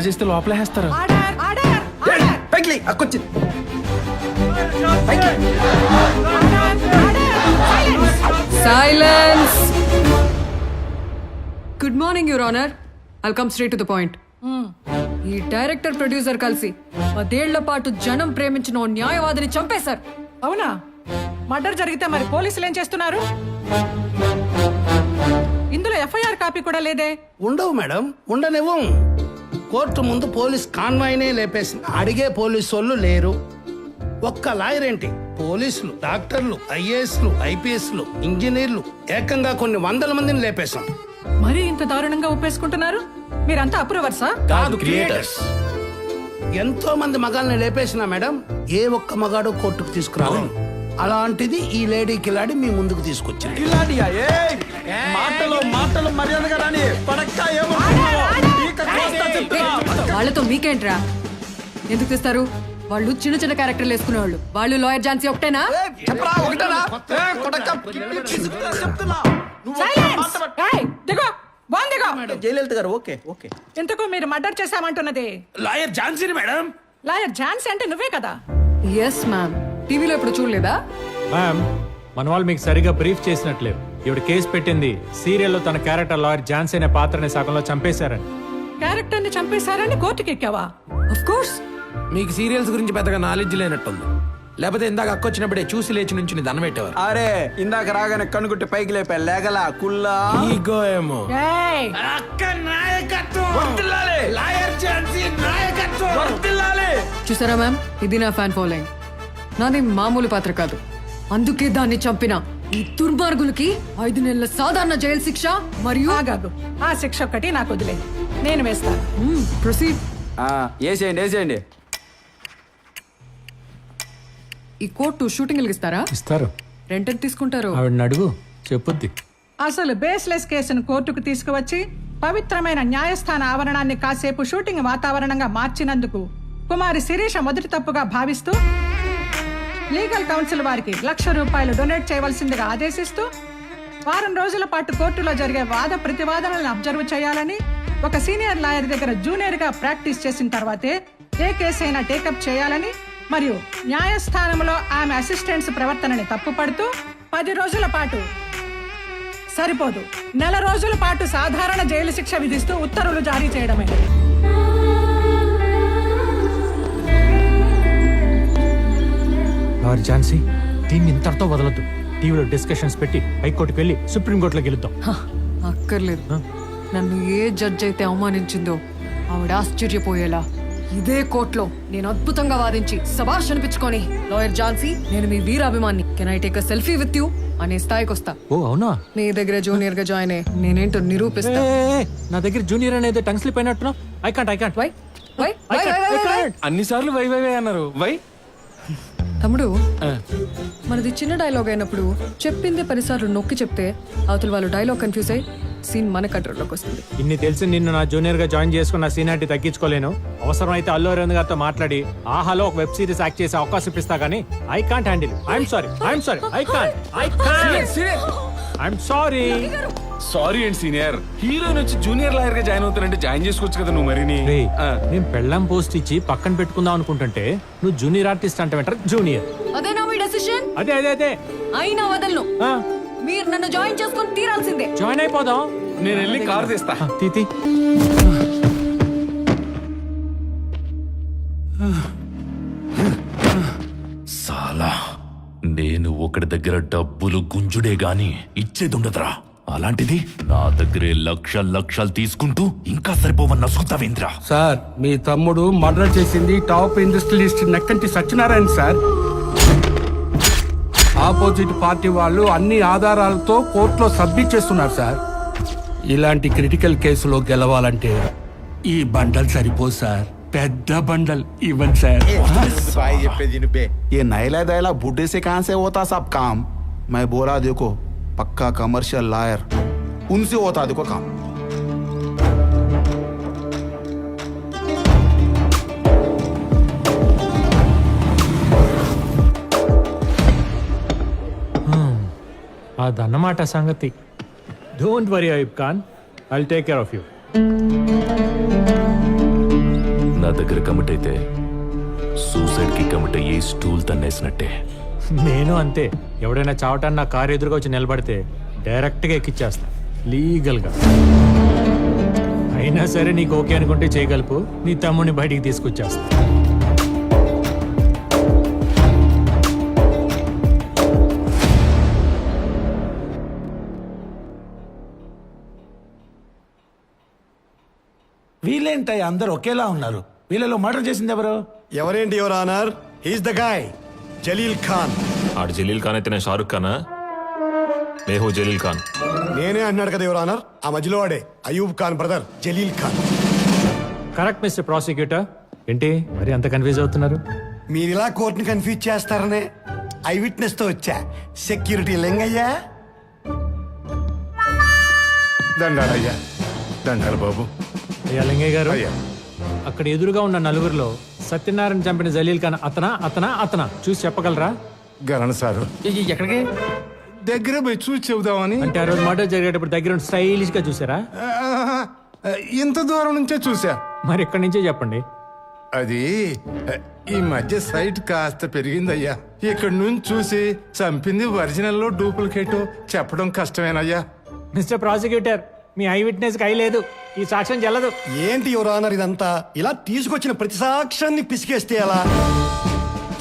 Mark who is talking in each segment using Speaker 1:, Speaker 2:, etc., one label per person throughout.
Speaker 1: చేస్తే లోపలేస్తారు.
Speaker 2: Silence. Good morning your honour. I'll come straight to the point. ఈ director producer కలిసి 10 ఏళ్ల పాటు జనం ప్రేమించిన ఓ న్యాయవాదిని చంపేశారు.
Speaker 3: అవునా? మర్డర్ జరిగితే మరి పోలీసులు ఏం చేస్తున్నారు? ఇందులో ఎఫ్ఐఆర్ కాపీ కూడా లేదే.
Speaker 4: ఉండవు మేడం, ఉండనివ్వం. కోర్టు ముందు పోలీస్ కాన్వాయ్నే లేపేసి అడిగే పోలీసు వాళ్ళు లేరు. ఒక్క లాయర్ ఏంటి, పోలీసులు, డాక్టర్లు, ఐఏఎస్లు, ఐపీఎస్లు, ఇంజనీర్లు, ఏకంగా కొన్ని 100 మందిని లేపేశాం.
Speaker 3: మరి ఇంత దారుణంగా ఒప్పేసుకుంటున్నారు? మీరంతా అప్రూవర్సా?
Speaker 4: కాదు, క్రియేటర్స్. ఎంతో మంది మగాల్ని లేపేసినా మేడం, ఏ ఒక్క మగాడు కోర్టుకు తీసుకురాలేదు. అలాంటిది ఈ లేడీ కిలాడి మీ ముందుకు తీసుకొచ్చింది.
Speaker 2: వాళ్ళతో మీకేంట్రా? ఎందుకు తెస్తారు? వాళ్ళు చిన్న చిన్న క్యారెక్టర్లు వేసుకునేవాళ్ళు. వాళ్ళు లాయర్ ఝాన్సీ ఒకటేనా?
Speaker 1: జయలలిత గారు ఓకే ఓకే.
Speaker 3: ఇంతకు మీరు మర్డర్ చేశామంటున్నది
Speaker 4: లాయర్ ఝాన్సీని మేడం.
Speaker 3: లాయర్ ఝాన్సీ అంటే నువ్వే కదా?
Speaker 2: Yes ma'am. టీవీలో ఇప్పుడు చూడలేదా?
Speaker 5: మ్యామ్, మన వాళ్ళు మీకు సరిగా బ్రీఫ్ చేసినట్లేదు. ఇవిడ కేసు పెట్టింది సీరియల్లో తన క్యారెక్టర్ లాయర్ ఝాన్సీ అనే పాత్రని సగంలో చంపేశారని.
Speaker 3: క్యారెక్టర్ ని చంపేశారని కోర్టుకి ఎక్కావా?
Speaker 2: Of course.
Speaker 1: మీకు సీరియల్స్ గురించి పెద్దగా నాలెడ్జ్ లేనట్టుంది. లేకపోతే ఇందాక అక్కొచ్చినప్పుడే చూసి లేచి నుంచి దండం పెట్టేవారు.
Speaker 6: అరే ఇందాక రాగానే కనుగుట్టి పైకి లేపా లేగలా కుల్లా
Speaker 1: ఈగో ఏమో.
Speaker 3: ఏయ్!
Speaker 2: చూసారా మ్యామ్, ఇది నా ఫ్యాన్ ఫాలోయింగ్. నాది మామూలు పాత్ర కాదు. అందుకే దాన్ని చంపిన ఈ దుర్మార్గులకి 5 నెలల సాధారణ జైలు శిక్ష మరియు
Speaker 3: ఆగాగు. ఆ శిక్ష ఒక్కటి నాకు వదిలే, నేను వేస్తాను.
Speaker 2: ప్రొసీడ్.
Speaker 6: వేసేయండి వేసేయండి.
Speaker 2: ఈ కోర్టు షూటింగ్ ఇస్తారా?
Speaker 5: ఇస్తారు.
Speaker 2: రెంట్ ఎంత తీసుకుంటారు?
Speaker 5: ఆవిడని అడుగు, చెప్పుద్ది.
Speaker 3: అసలు బేస్లెస్ కేసును కోర్టుకు తీసుకువచ్చి పవిత్రమైన న్యాయస్థాన ఆవరణాన్ని కాసేపు షూటింగ్ వాతావరణంగా మార్చినందుకు కుమారి శిరీష మొదటి తప్పుగా భావిస్తూ లీగల్ కౌన్సిల్ వారికి ₹1,00,000 డొనేట్ చేయవలసిందిగా ఆదేశిస్తూ 4 రోజుల పాటు కోర్టులో జరిగే వాద ప్రతివాదనలను అబ్జర్వ్ చేయాలని, ఒక సీనియర్ లాయర్ దగ్గర జూనియర్ గా ప్రాక్టీస్ చేసిన తర్వాతే ఏ కేసు అయినా టేకప్ చేయాలని, మరియు న్యాయస్థానంలో ఆమె అసిస్టెంట్స్ ప్రవర్తనని తప్పుపడుతూ 10 రోజుల పాటు సరిపోదు, 1 రోజుల పాటు సాధారణ జైలు శిక్ష విధిస్తూ ఉత్తర్వులు జారీ చేయడమే.
Speaker 5: లాయర్ ఝాన్సీ, దీన్ని ఇంతటితో వదలొద్దు. టీవీలో డిస్కషన్స్ పెట్టి హైకోర్టుకి వెళ్ళి సుప్రీంకోర్టులో గెలుద్దాం.
Speaker 2: అక్కర్లేదు. నన్ను ఏ జడ్జ్ అయితే అవమానించిందో ఆవిడ ఆశ్చర్యపోయేలా ఇదే కోర్టులో నేను అద్భుతంగా వాదించి శభాష్ అనిపించుకొని, లాయర్ ఝాన్సీ, నేను మీ వీరాభిమాన్ని, can I take a selfie with you అనే స్థాయికి వస్తా.
Speaker 5: ఓ అవునా?
Speaker 2: మీ దగ్గర జూనియర్ గా జాయిన్ అయ్యి నేనేంటో నిరూపిస్తా.
Speaker 5: నా దగ్గర జూనియర్ అనేది టంగ్ స్లిప్ అయినట్టున్నా. I can't.
Speaker 2: Why why why why
Speaker 1: అన్నిసార్లు వై వై వై అన్నారు. వై
Speaker 2: తమ్ముడు, మనది చిన్న డైలాగ్ అయినప్పుడు చెప్పింది 10 సార్లు నొక్కి చెప్తే అవతల వాళ్ళు డైలాగ్ కన్ఫ్యూజ్ అయ్యి సీన్ మన కంట్రోల్లోకి వస్తుంది.
Speaker 5: ఇన్ని తెలిసి నిన్ను నా జూనియర్ గా జాయిన్ చేసుకున్న సీనియారిటీ తగ్గించుకోలేను. అవసరం అయితే అల్లు అరవింద్ గారితో మాట్లాడి ఆహాలో ఒక వెబ్ సిరీస్ యాక్ట్ చేసే అవకాశం ఇప్పిస్తా గానీ I can't handle. I'm sorry.
Speaker 7: Sorry and senior. Hero నుంచి జూనియర్ లాయర్ గా జాయిన్ అవుతానంటే జాయిన్ చేసుకోవచ్చు కదా నువ్వు. మరి
Speaker 5: నేను పెళ్ళం పోస్ట్ ఇచ్చి పక్కన పెట్టుకుందాం అనుకుంటుంటే నువ్వు జూనియర్ ఆర్టిస్ట్ అంటే జూనియర్.
Speaker 2: అదేనా మీ డెసిషన్?
Speaker 5: అదే
Speaker 2: అయినా వదలను. మీరు నన్ను జాయిన్ చేసుకొని తీరాల్సిందే.
Speaker 5: జాయిన్ అయిపోదాం.
Speaker 7: నేను వెళ్ళి కారు తీస్తా.
Speaker 5: తీతి.
Speaker 8: సాలా, నేను ఒకటి దగ్గర డబ్బులు గుంజుడే గాని ఇచ్చేదుండదురా. అలాంటిది నా దగ్గరే లక్షలు తీసుకుంటూ ఇంకా సరిపోవన్న నసుకుతావేంద్రా?
Speaker 4: సార్, మీ తమ్ముడు మర్డర్ చేసింది top industrialist Nakkanti Satyanarayana sir. Opposite party వాళ్ళు అన్ని ఆధారాలతో కోర్టులో సబ్మిట్ చేస్తున్నారు సార్. ఇలాంటి క్రిటికల్ కేసులో గెలవాలంటే ఈ బండల్ సరిపోదు సార్, పెద్ద బండల్ ఇవ్వండి సార్.
Speaker 6: ये नैला दैला बूढ़े से कहां से होता सब काम? मैं बोला देखो, पक्का कमर्शियल लायर उनसे होता देखो काम.
Speaker 5: అదన్నమాట సంగతి. Don't worry Ayub Khan, I'll take care of you.
Speaker 8: నా దగ్గర కమిట్ అయితే సూసైడ్ కి కమిట్ అయ్యి స్టూల్ తన్నేసినట్టే.
Speaker 5: నేను అంతే. ఎవడైనా చావటాన్ని నా కారు ఎదురుగా వచ్చి నిలబడితే డైరెక్ట్గా ఎక్కిచ్చేస్తా లీగల్గా. అయినా సరే నీకు ఓకే అనుకుంటే చేయగలుపు, నీ తమ్ముడిని బయటికి తీసుకొచ్చేస్తా.
Speaker 1: వీళ్ళేంటయ్య అందరు ఒకేలా ఉన్నారు? వీళ్ళలో మర్డర్ చేసింది ఎవరు?
Speaker 9: ఎవరేంటి your honour, he's the guy Jalil Khan.
Speaker 8: ఆడు జలీల్ ఖాన్ అయితే నేను షారుఖ్ ఖానా? మేహూ జలీల్ ఖాన్.
Speaker 9: నేనే అన్నాడు కదా యువర్ ఆనర్, ఆ మధ్యలో వాడే Ayub Khan brother Jalil Khan.
Speaker 5: Correct mister prosecutor. ఏంటి మరి అంత కన్ఫ్యూజ్ అవుతున్నారు?
Speaker 9: మీరు ఇలా కోర్టుని కన్ఫ్యూజ్ చేస్తారనే ఐ విట్నెస్ తో వచ్చా. సెక్యూరిటీ లింగయ్యా.
Speaker 10: దండాలయ్యా, దండాలు బాబు.
Speaker 5: అయ్యా లింగయ్య గారు,
Speaker 10: అయ్యా.
Speaker 5: అక్కడ ఎదురుగా ఉన్న నలుగురిలో సత్యనారాయణ చంపిన జలీల్ ఖాన్ అతనా చూసి చెప్పగలరా?
Speaker 10: గరణ్ సారు
Speaker 1: ఎక్కడికి?
Speaker 10: దగ్గర పోయి చూసి చెబుదామని.
Speaker 5: అంటే ఆ రోజు మర్డర్ జరిగేటప్పుడు దగ్గర స్టైలిష్ గా చూసారా?
Speaker 10: ఇంత దూరం నుంచే చూసా.
Speaker 5: మరి ఇక్కడి నుంచే చెప్పండి.
Speaker 10: అది ఈ మధ్య సైట్ కాస్త పెరిగిందయ్యా. ఇక్కడ నుంచి చూసి చంపింది ఒరిజినల్ డూప్లికేట్ చెప్పడం కష్టమేనయ్యా.
Speaker 5: మిస్టర్ ప్రాసిక్యూటర్, మీ ఐ విట్నెస్ కి ఐ లేదు, ఈ సాక్ష్యం చెల్లదు.
Speaker 9: ఏంటి యువర్ ఆనర్ ఇదంతా? ఇలా తీసుకొచ్చిన ప్రతి సాక్ష్యాన్ని పిసికేస్తే ఎలా?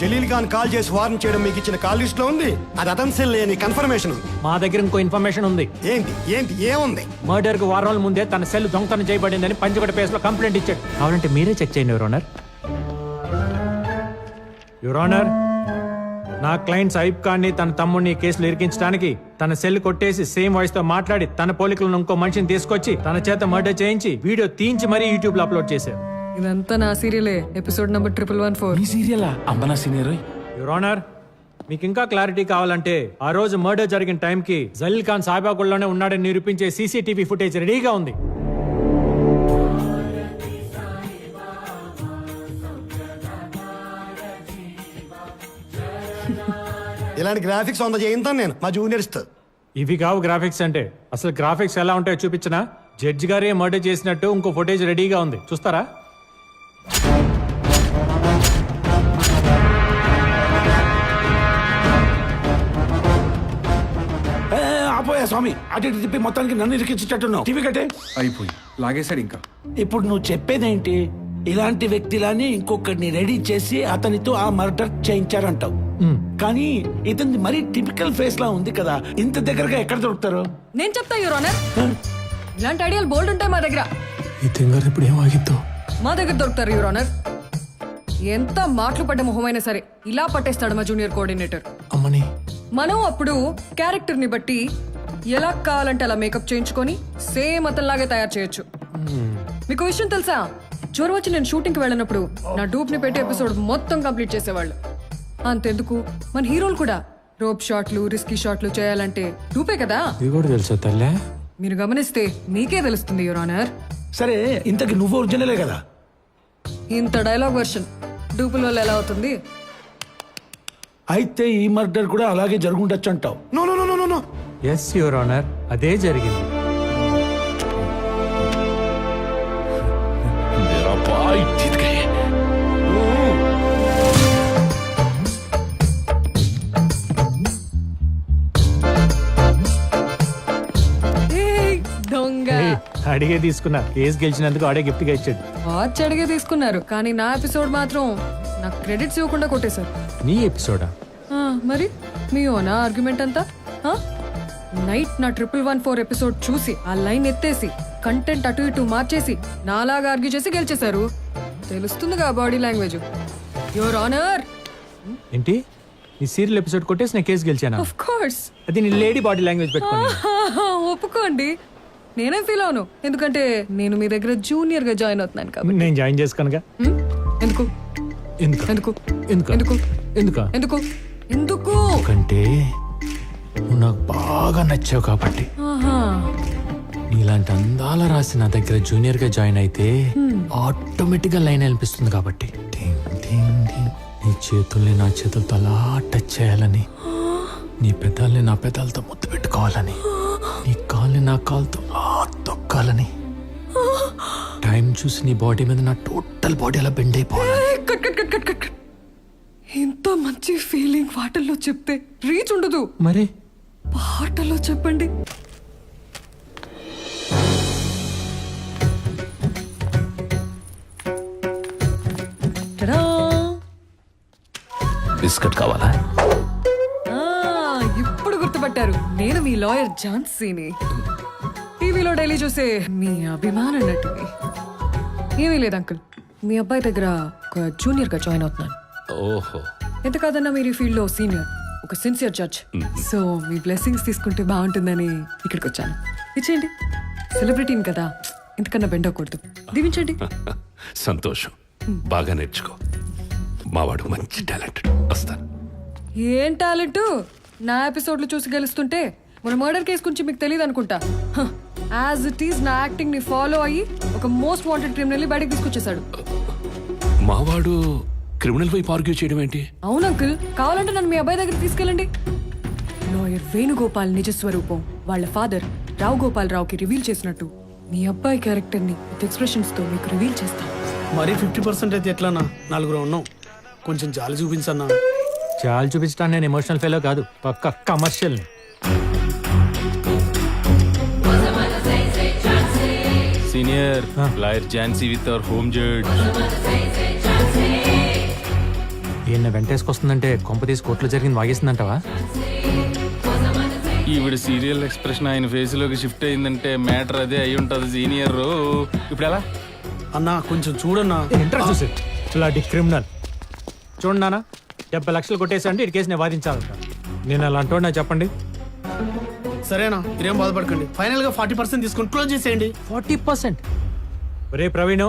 Speaker 9: జలీల్ ఖాన్ కాల్ చేసి వార్న్ చేయడం మీకు ఇచ్చిన కాల్ లిస్ట్ లో ఉంది. అది అతని సెల్ లేని కన్ఫర్మేషన్.
Speaker 5: మా దగ్గర ఇంకో ఇన్ఫర్మేషన్ ఉంది.
Speaker 9: ఏంటి ఏంటి ఏముంది?
Speaker 5: మర్డర్ కు వారం రోజుల ముందే తన సెల్ దొంగతనం చేయబడిందని పంచగడ పేస్ లో కంప్లైంట్ ఇచ్చాడు. కావాలంటే మీరే చెక్ చేయండి యువర్ ఆనర్. యువర్ ఆనర్, నా క్లయింట్స్ ఐబ్ ఖాన్ ని తన తమ్ముడిని కేసులు ఇరికించడానికి తన సెల్ కొట్టేసి సేమ్ వాయిస్ తో మాట్లాడి తన పోలికలను ఇంకో మనిషిని తీసుకొచ్చి తన చేత మర్డర్ చేయించి వీడియో తీయించి మరీ యూట్యూబ్ లో అప్లోడ్ చేశారు.
Speaker 2: ఇదంతా నా సీరియలే, ఎపిసోడ్ నంబర్ 1114.
Speaker 7: ఈ సీరియలా? అంబనా సీనియర్.
Speaker 5: యువర్ ఆనర్, మీకు ఇంకా క్లారిటీ కావాలంటే ఆ రోజు మర్డర్ జరిగిన టైంకి జలీల్ ఖాన్ సాయిబాగుల్లోనే ఉన్నాడని నిరూపించే సీసీటీవీ ఫుటేజ్ రెడీగా ఉంది.
Speaker 9: ఇలాంటి గ్రాఫిక్స్ వంద చేయింతాను నేను మా జూనియర్స్ తో.
Speaker 5: ఇవి కావు గ్రాఫిక్స్ అంటే. అసలు గ్రాఫిక్స్ ఎలా ఉంటాయో చూపించినా? జడ్జి గారే మర్డర్ చేసినట్టు ఇంకో ఫుటేజ్ రెడీగా ఉంది, చూస్తారా?
Speaker 1: ఆపోయా స్వామి, అటు ఇటు తిప్పి మొత్తానికి నన్ను ఇరికించేటట్టున్నావు. టీవీ కట్టే.
Speaker 7: అయిపోయి లాగేశాడు ఇంకా.
Speaker 1: ఇప్పుడు నువ్వు చెప్పేదేంటి? ఇలాంటి వ్యక్తిలాని ఇంకొకరిని రెడీ చేసి అతనితో ఆ మర్డర్ చేయించారంటావు. కానీ ఇతని మరీ టిపికల్ ఫేస్ లా ఉంది కదా, ఇంత దగ్గరగా ఎక్కడ దొరుకుతారు?
Speaker 2: నేను చెప్తా యువర్ ఆనర్, ఇలాంటి ఐడియాలు బోల్డ్ ఉంటాయి మా దగ్గర.
Speaker 5: ఈ తింగర్ ఇప్పుడు ఏమాగిద్దో.
Speaker 2: మా దగ్గర దొరుకుతారు యువర్ ఆనర్. ఎంత మాటలు పడ్డ మొహమైనా సరే ఇలా పట్టేస్తాడు మా జూనియర్ కోఆర్డినేటర్.
Speaker 5: అమ్మని
Speaker 2: మనం అప్పుడు క్యారెక్టర్ ని బట్టి ఎలా కావాలంటే అలా మేకప్ చేయించుకొని సేమ్ అతనిలాగే తయారు చేయొచ్చు. మీకు విషయం తెలుసా? జ్వరం వచ్చి నేను షూటింగ్ కి వెళ్ళినప్పుడు నా డూప్ ని పెట్టి ఎపిసోడ్ మొత్తం కంప్లీట్ చేసేవాళ్ళు. అంతెందుకు, మన హీరోలు కూడా రోప్ షాట్లు, రిస్కీ షాట్లు చేయాలంటే డూపే కదా.
Speaker 5: ఇది కూడా తెలుసా తల్లే?
Speaker 2: మీరు గమనిస్తే మీకే తెలుస్తుంది యువర్ ఆనర్.
Speaker 1: సరే, ఇంతకి నువ్వు ఒరిజినలే కదా?
Speaker 2: ఇంత డైలాగ్ వర్షన్ డూపుల వల్ల ఎలా అవుతుంది?
Speaker 1: అయితే ఈ మర్డర్ కూడా అలాగే జరుగుండొచ్చు అంటావు?
Speaker 9: No no no no no.
Speaker 5: Yes your honour, అదే జరిగింది.
Speaker 8: मेरा भाई जीत गए.
Speaker 2: ఏయ్, దొంగ.
Speaker 5: అడిగే తీసుకున్నా. కేసు గెలిచినందుకు ఆడే గిఫ్ట్ గా ఇచ్చాడు.
Speaker 2: వాచ్ అడిగే తీసుకున్నారు, కానీ నా ఎపిసోడ్ మాత్రం నాకు క్రెడిట్స్ ఇవ్వకుండా కొట్టేశారు.
Speaker 5: నీ ఎపిసోడా?
Speaker 2: మరి మీ ఓనా ఆర్గ్యుమెంట్ అంతా? నైట్ నా 1114 ఎపిసోడ్ చూసి ఆ లైన్ ఎత్తేసి కంటెంట్ అటు ఇటు మార్చేసి నాలాగా ఆర్గ్యూ చేసి గెలిచేశారు. తెలుస్తుందిగా బాడీ లాంగ్వేజ్. Your honour.
Speaker 5: ఏంటి? నీ సీరియల్ ఎపిసోడ్ కొట్టేసి నేను కేసు గెలిచానా?
Speaker 2: Of course.
Speaker 5: అది నీ లేడీ బాడీ లాంగ్వేజ్ పెట్టుకోండి.
Speaker 2: ఒప్పుకోండి, నేనేం ఫీల్ అవును, ఎందుకంటే నేను మీ దగ్గర జూనియర్ గా జాయిన్ అవుతున్నాను కాబట్టి.
Speaker 5: నేను జాయిన్ చేసుకోనుగా.
Speaker 2: ఎందుకు
Speaker 5: ఎందుకు
Speaker 2: ఎందుకు
Speaker 5: ఎందుకు
Speaker 2: ఎందుకు
Speaker 5: ఎందుకు
Speaker 2: ఎందుకు ఎందుకు?
Speaker 5: ఎందుకంటే నువ్వు నాకు బాగా నచ్చావు కాబట్టి.
Speaker 2: ఆహా.
Speaker 5: నీలాంటి అందాల రాసి నా దగ్గర జూనియర్ గా జాయిన్ అయితే ఆటోమేటిక్ గా లైన్ అనిపిస్తుంది కాబట్టి. టింగ్ టింగ్ టింగ్. నీ చేతుల్ని నా చేతులతో అలా టచ్ చేయాలని, నీ పెదాల్ని నా పెదాలతో ముద్దు పెట్టుకోవాలని, నీ కాల్ని నా కాలుతో అలా తొక్కాలని, టైం చూసి నీ బాడీ మీద నా టోటల్ టోటల్ బాడీ అలా బెండ్ అయిపోవాలి.
Speaker 2: Cut cut cut cut cut cut. ఇంత మంచి ఫీలింగ్ పాటల్లో చెప్తే రీచ్ ఉండదు,
Speaker 5: మరి
Speaker 2: పాటల్లో చెప్పండి. టడా!
Speaker 8: బిస్కెట్ కావాలా?
Speaker 2: ఆ, ఇప్పుడు గుర్తుపట్టారు, నేను మీ లాయర్ ఝాన్సీని. టీవీలో డైలీ చూసే మీ అభిమాన నటుని. ఏమీ లేదు అంకుల్, మీ అబ్బాయి దగ్గర ఒక జూనియర్ గా జాయిన్ అవుతున్నాను.
Speaker 8: ఓహో,
Speaker 2: ఎంత కాదన్నా మీరు ఈ ఫీల్డ్ లో సీనియర్, ఒక సిన్సియర్ జడ్జ్. సో మీ బ్లెస్సింగ్స్ తీసుకుంటే బాగుంటుందని ఇక్కడికి వచ్చాను. ఇచ్చేయండి, సెలబ్రిటీని కదా, ఇంతకన్నా బెండకూడదు. దీవించండి.
Speaker 8: సంతోషం. బాగా నేర్చుకో. మావాడు మంచి టాలెంటెడ్. వస్తాను.
Speaker 2: ఏం టాలెంట్? నా ఎపిసోడ్లు చూసి గెలుస్తుంటే మన మర్డర్ కేసు గురించి మీకు తెలియదు అనుకుంటా. యాజ్ ఇట్ ఈస్ నా యాక్టింగ్ ని ఫాలో అయ్యి ఒక మోస్ట్ వాంటెడ్ క్రిమినల్ ని బయటకు తీసుకొచ్చేసాడు.
Speaker 8: మావాడు క్రిమినల్ వైపు ఆర్గ్యూ చేయడం ఏంటి?
Speaker 2: అవును అంకుల్, కావాలంటే నన్ను మీ అబ్బాయి దగ్గరికి తీసుకెళ్ళండి. లాయర్ వేణుగోపాల్ నిజ స్వరూపం వాళ్ళ ఫాదర్ రావు గోపాల్ రావుకి రివీల్ చేసినట్టు మీ అబ్బాయి క్యారెక్టర్ ని విత్ ఎక్స్ప్రెషన్స్ తో మీకు రివీల్ చేస్తాం.
Speaker 4: మరి 50% అయితే ఎట్లానా? 4 ఉన్నాం, కొంచెం జాలి చూపించన్నా.
Speaker 5: చాలు చూపించడానికి నేను ఎమోషనల్ ఫెయిల్ కాదు, పక్క commercial.
Speaker 7: Senior lawyer Jhansi with our home judge.
Speaker 5: ఈయన వెంటేసుకొస్తుందంటే కొంప తీసి కోర్టులో జరిగింది వాగేసిందంటవా?
Speaker 7: ఈవిడ సీరియల్ ఎక్స్ప్రెషన్ ఆయన ఫేస్ లోకి షిఫ్ట్ అయిందంటే మ్యాటర్ అదే అయి ఉంటది సీనియర్. ఇప్పుడు ఎలా
Speaker 4: అన్నా కొంచెం చూడన్నా.
Speaker 5: ఇంట్రెస్ట్ చూసి ఇలాంటి క్రిమినల్ చూడండి నాన్న, 70 లక్షలు కొట్టేసండి ఇటు కేసు నేను వాదించాలంట. నేను అలా అంటూ చెప్పండి.
Speaker 4: సరేనా, మీరేం బాధపడకండి. ఫైనల్ గా 40% తీసుకొని క్లోజ్ చేసేయండి.
Speaker 5: 40%? ఒరే ప్రవీణ్,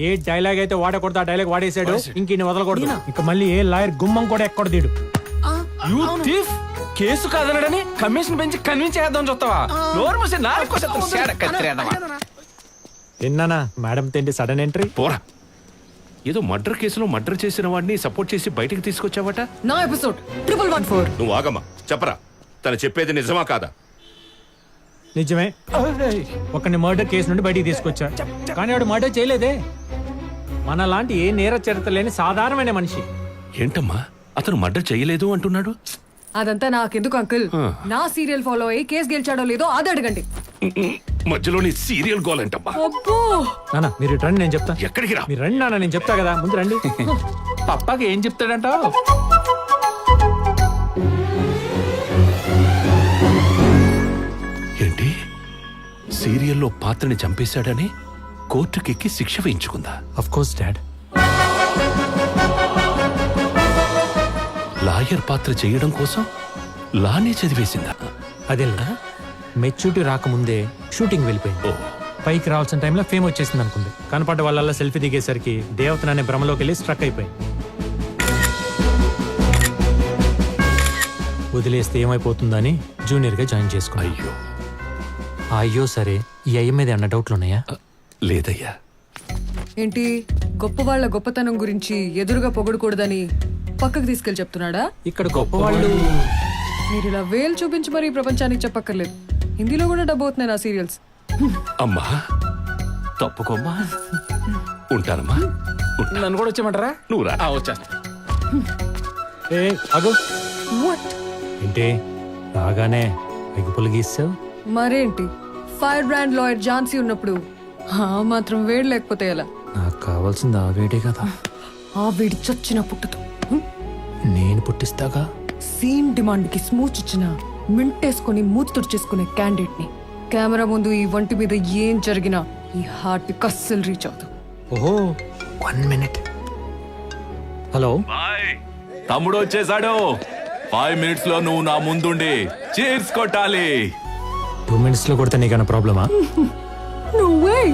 Speaker 5: ఏ డైలాగ్ అయితే వాడకూడదు ఆ డైలాగ్ వాడేసాడు, ఇంక ఇన్ని వదలకూడదు. ఇంకా మళ్ళీ ఏ లాయర్ గుమ్మం కూడా ఎక్కడ తీడు.
Speaker 7: యూ థీఫ్, కేసు కాదనడని కమిషన్ పెంచి కన్విన్స్ చేద్దాం చూస్తావా? నోరు మూసి నాలుగు
Speaker 5: విన్నానా మేడం తిండి సడన్ ఎంట్రీ.
Speaker 8: పోరా, ఏదో మర్డర్ కేసులో మర్డర్ చేసిన వాడిని సపోర్ట్ చేసి బయటికి తీసుకొచ్చావట.
Speaker 2: నా ఎపిసోడ్ 114.
Speaker 8: నువ్వు ఆగమ్మా, చెప్పరా, తను చెప్పేది నిజమా కాదా?
Speaker 5: నిజమే, ఒకరిని మర్డర్ కేసు నుండి బయటికి తీసుకొచ్చా, కానీ వాడు మర్డర్ చేయలేదే. మన లాంటి ఏ నేర చరిత్ర లేని సాధారణమైన మనిషి.
Speaker 8: ఏంటమ్మా, అతను మర్డర్ చేయలేదు అంటున్నాడు?
Speaker 2: అదంతా నాకెందుకు అంకుల్, నా సీరియల్ ఫాలో అయ్యి కేసు గెలిచాడో లేదో అది అడగండి.
Speaker 8: మధ్యలోని సీరియల్ గోల్ ఏంటమ్మా?
Speaker 2: అబ్బో,
Speaker 5: నాన్న మీరు రండి, నేను చెప్తా.
Speaker 8: ఎక్కడికి రా?
Speaker 5: మీరు రండి నాన్న, నేను చెప్తా కదా, ముందు రండి.
Speaker 7: పప్పాకి ఏం చెప్తాడంటావు?
Speaker 8: ఏంటి, సీరియల్లో పాత్రని చంపేశాడని కోర్టుకెక్కి శిక్ష వేయించుకుందా?
Speaker 5: Of course dad.
Speaker 8: లాయర్ పాత్ర చేయడం కోసం లానే చదివేసిందా?
Speaker 5: అదే మెచ్యూరిటీ రాకముందే షూటింగ్ వెళ్ళిపోయింది. పైకి రావాల్సిన టైంలో ఫేమ్ వచ్చేసింది అనుకుంది. కనపడ్డ వాళ్ళ సెల్ఫీ దిగేసరికి దేవతననే భ్రమలోకి వెళ్ళి స్ట్రక్ అయిపోయింది. వదిలేస్తే ఏమైపోతుందని జూనియర్ గా జాయిన్ చేసుకున్నా.
Speaker 8: అయ్యో
Speaker 5: అయ్యో సరే, ఈ అయ్య మీద ఏమన్నా డౌట్లు ఉన్నాయా?
Speaker 8: లేదయ్యా.
Speaker 2: ఏంటి గొప్ప వాళ్ళ గొప్పతనం గురించి ఎదురుగా పొగడకూడదని పక్కకు తీసుకెళ్లి చెప్తున్నాడా?
Speaker 5: ఇక్కడ గొప్ప వాళ్ళు
Speaker 2: మీరు ఇలా వేలు చూపించి మరీ ప్రపంచానికి చెప్పక్కర్లేదు. హిందీలో కూడా డబ్బు అవుతున్నాయి నా సీరియల్స్.
Speaker 8: అమ్మా తప్పుకోమ్మా, ఉంటానమ్మా.
Speaker 7: నన్ను కూడా వచ్చేయమంటారా?
Speaker 8: నువ్వు రా.
Speaker 7: వచ్చేస్తా.
Speaker 5: ఏ అగు
Speaker 2: వాట్?
Speaker 5: ఏంటి రాగానే ఎగ్గుపులు గీసావు?
Speaker 2: మరేంటి, ఫైర్ బ్రాండ్ లాయర్ ఝాన్సీ ఉన్నప్పుడు ఆ మాత్రం వేడి లేకపోతే ఎలా?
Speaker 5: నాకు కావాల్సింది ఆ వేడే కదా.
Speaker 2: ఆ వేడి చచ్చిన పుట్టుతో
Speaker 5: నేను పుట్టిస్తాగా.
Speaker 2: సీన్ డిమాండ్ కి స్మూచ్ ఇచ్చిన మింటేసుకొని మూతి తుడిచేసుకునే క్యాండిడేట్ ని కెమెరా ముందు ఈ వంటి మీద ఏం జరిగినా ఈ హార్ట్ కస్సలు రీచ్ అవుతాం.
Speaker 5: ఓహో 1 minute. హలో,
Speaker 8: తమ్ముడు వచ్చేసాడు. 5 minutes లో నువ్వు నా ముందుండి చీర్స్ కొట్టాలి.
Speaker 5: 2 minutes లో కొడితే నీకన్నా ప్రాబ్లమా?
Speaker 2: No way!